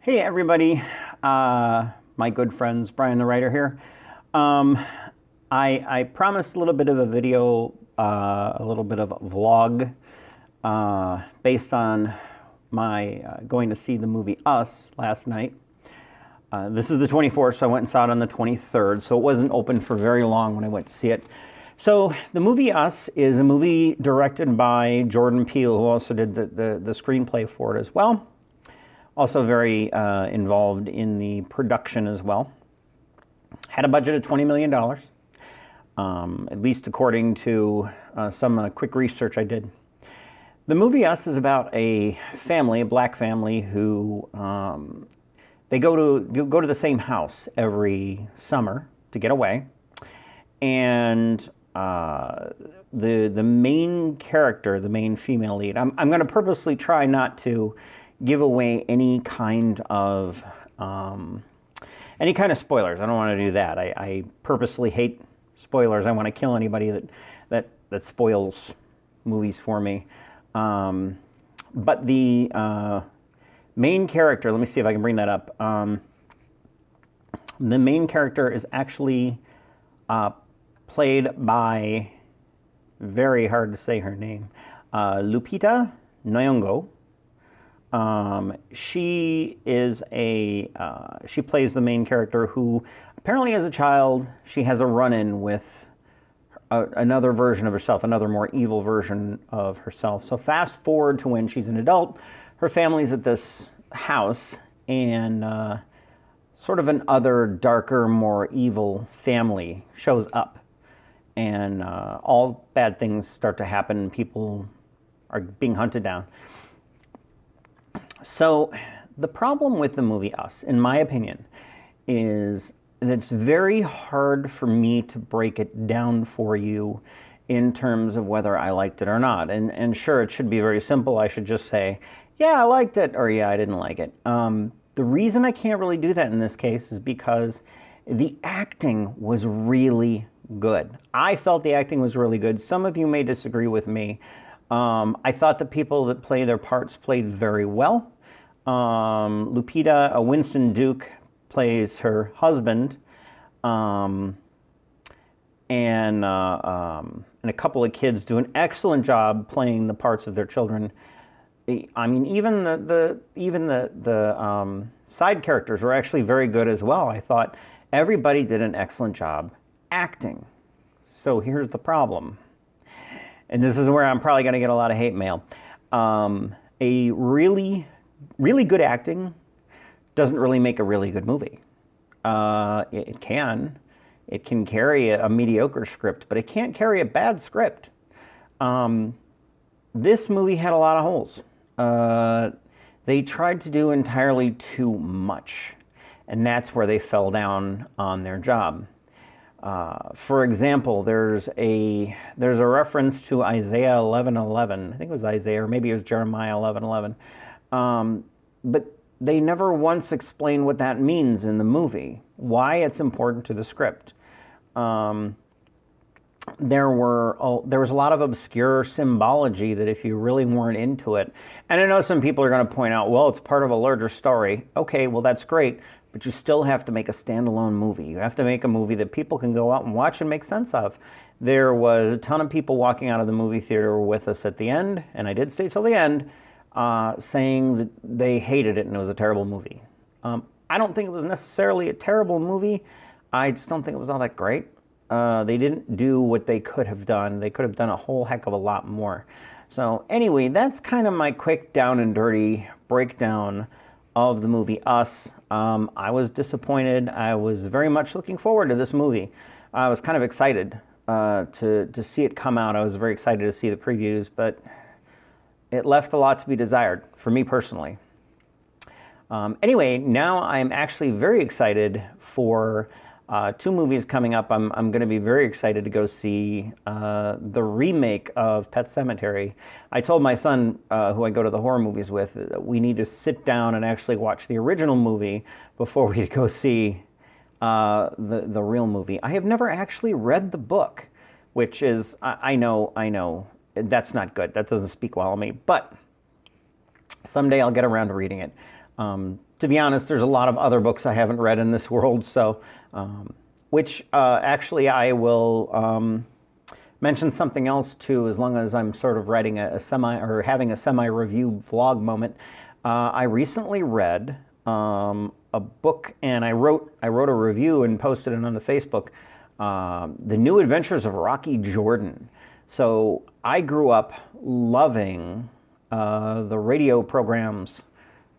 Hey everybody, my good friends, Brian the writer here. Um, I promised a little bit of a video, a little bit of a vlog, based on my going to see the movie Us last night. This is the 24th, so I went and saw it on the 23rd, so it wasn't open for very long when I went to see it. So the movie Us is a movie directed by Jordan Peele, who also did the screenplay for it as well. Also very involved in the production as well. Had a budget of $20 million, at least according to some quick research I did. The movie Us is about a family, a black family, who they go to the same house every summer to get away, and the main character, the main female lead. I'm going to purposely try not to give away any kind of spoilers. I don't want to do that. I purposely hate spoilers. I want to kill anybody that spoils movies for me. But the main character, let me see if I can bring that up. The main character is actually played by, very hard to say her name, Lupita Nyong'o. She plays the main character who apparently as a child she has a run-in with another version of herself, another more evil version of herself. So fast forward to when she's an adult, her family's at this house, and sort of an other darker, more evil family shows up, and all bad things start to happen. People are being hunted down. So the problem with the movie Us, in my opinion, is that it's very hard for me to break it down for you in terms of whether I liked it or not. And sure, it should be very simple. I should just say, yeah, I liked it, or yeah, I didn't like it. The reason I can't really do that in this case is because the acting was really good. I felt the acting was really good. Some of you may disagree with me. I thought the people that play their parts played very well. Lupita, Winston Duke, plays her husband, and a couple of kids do an excellent job playing the parts of their children. I mean, even the side characters were actually very good as well. I thought everybody did an excellent job acting. So here's the problem, and this is where I'm probably going to get a lot of hate mail. A really good acting doesn't really make a really good movie. It can carry a mediocre script, but it can't carry a bad script. This movie had a lot of holes. They tried to do entirely too much, and that's where they fell down on their job. For example, there's a reference to Isaiah 11:11. I think it was Isaiah, or maybe it was Jeremiah 11:11. But they never once explain what that means in the movie, why it's important to the script. There was a lot of obscure symbology that if you really weren't into it, and I know some people are going to point out, well, it's part of a larger story. Okay, well, that's great, but you still have to make a standalone movie. You have to make a movie that people can go out and watch and make sense of. There was a ton of people walking out of the movie theater with us at the end, and I did stay till the end, saying that they hated it and it was a terrible movie. I don't think it was necessarily a terrible movie. I just don't think it was all that great. They didn't do what they could have done. They could have done a whole heck of a lot more. So anyway, that's kind of my quick down and dirty breakdown of the movie Us. I was disappointed. I was very much looking forward to this movie. I was kind of excited to see it come out. I was very excited to see the previews, but it left a lot to be desired for me personally. Anyway, now I'm actually very excited for two movies coming up. I'm going to be very excited to go see the remake of Pet Sematary. I told my son, who I go to the horror movies with, that we need to sit down and actually watch the original movie before we go see the real movie. I have never actually read the book, which is, I know, that's not good. That doesn't speak well of me. But someday I'll get around to reading it. to be honest, there's a lot of other books I haven't read in this world, so which actually I will mention something else too, as long as I'm sort of writing a semi or having a semi-review vlog moment. I recently read a book, and I wrote a review and posted it on the Facebook. The New Adventures of Rocky Jordan. So I grew up loving the radio programs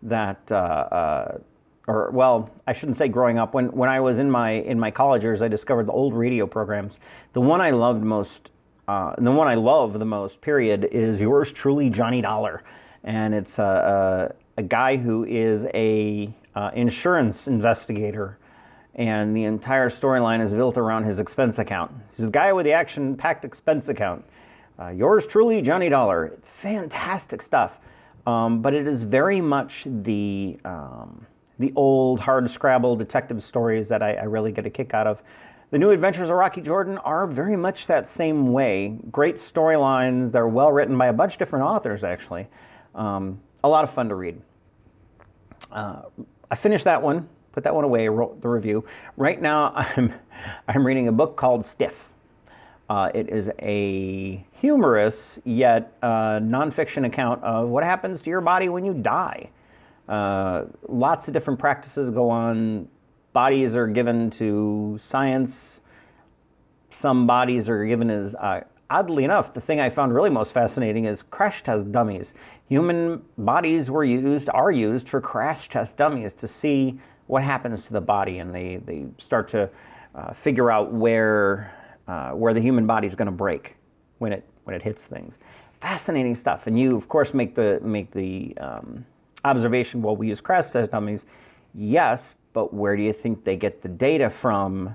that, or well, I shouldn't say growing up. When I was in my college years, I discovered the old radio programs. The one I loved most, and the one I love the most, period, is Yours Truly, Johnny Dollar, and it's a guy who is a insurance investigator, and the entire storyline is built around his expense account. He's the guy with the action-packed expense account. Yours truly, Johnny Dollar. Fantastic stuff. But it is very much the old hard-scrabble detective stories that I really get a kick out of. The New Adventures of Rocky Jordan are very much that same way. Great storylines. They're well written by a bunch of different authors, actually. A lot of fun to read. I finished that one, put that one away, wrote the review. Right now, I'm reading a book called Stiff. It is a humorous yet nonfiction account of what happens to your body when you die. Lots of different practices go on. Bodies are given to science. Some bodies are given as, oddly enough, the thing I found really most fascinating is crash test dummies. Human bodies are used for crash test dummies to see what happens to the body, and they start to figure out where the human body is going to break when it hits things. Fascinating stuff. And you, of course, make the observation, well, we use crash test dummies. Yes, but where do you think they get the data from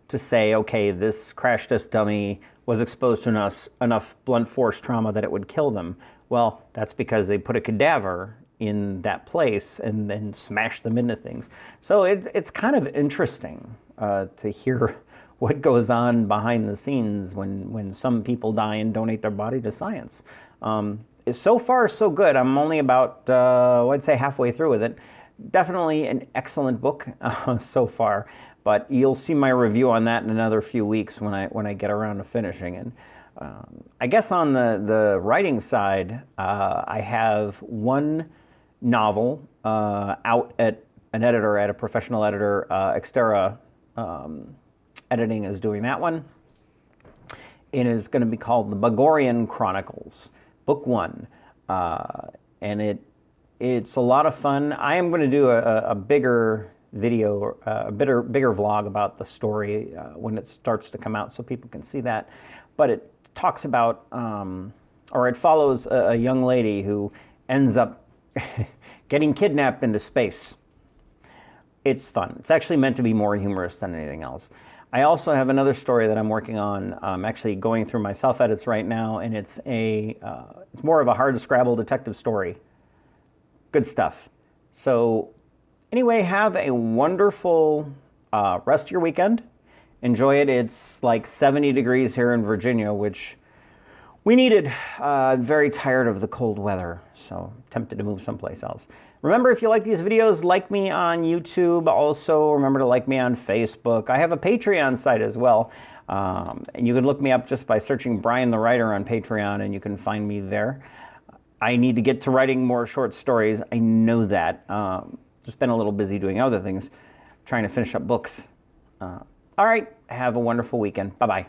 to say, okay, this crash test dummy was exposed to enough blunt force trauma that it would kill them? Well, that's because they put a cadaver in that place and then smash them into things. So it's kind of interesting to hear what goes on behind the scenes when some people die and donate their body to science. So far, so good. I'm only about, I'd say halfway through with it. Definitely an excellent book so far, but you'll see my review on that in another few weeks when I get around to finishing it. I guess on the writing side, I have one novel out at an editor, at a professional editor. Xterra Editing is doing that one. It is going to be called The Bagorian Chronicles, Book 1. And it's a lot of fun. I am going to do a bigger video, a bigger vlog about the story when it starts to come out so people can see that. But it talks about, or it follows a young lady who ends up getting kidnapped into space. It's fun. It's actually meant to be more humorous than anything else. I also have another story that I'm working on. I'm actually going through my self-edits right now, and it's more of a hard-scrabble detective story. Good stuff. So anyway, have a wonderful rest of your weekend. Enjoy it. It's like 70 degrees here in Virginia, which we needed. Very tired of the cold weather, so tempted to move someplace else. Remember, if you like these videos, like me on YouTube. Also, remember to like me on Facebook. I have a Patreon site as well. And you can look me up just by searching Brian the Writer on Patreon, and you can find me there. I need to get to writing more short stories. I know that. Just been a little busy doing other things, trying to finish up books. All right, have a wonderful weekend. Bye-bye.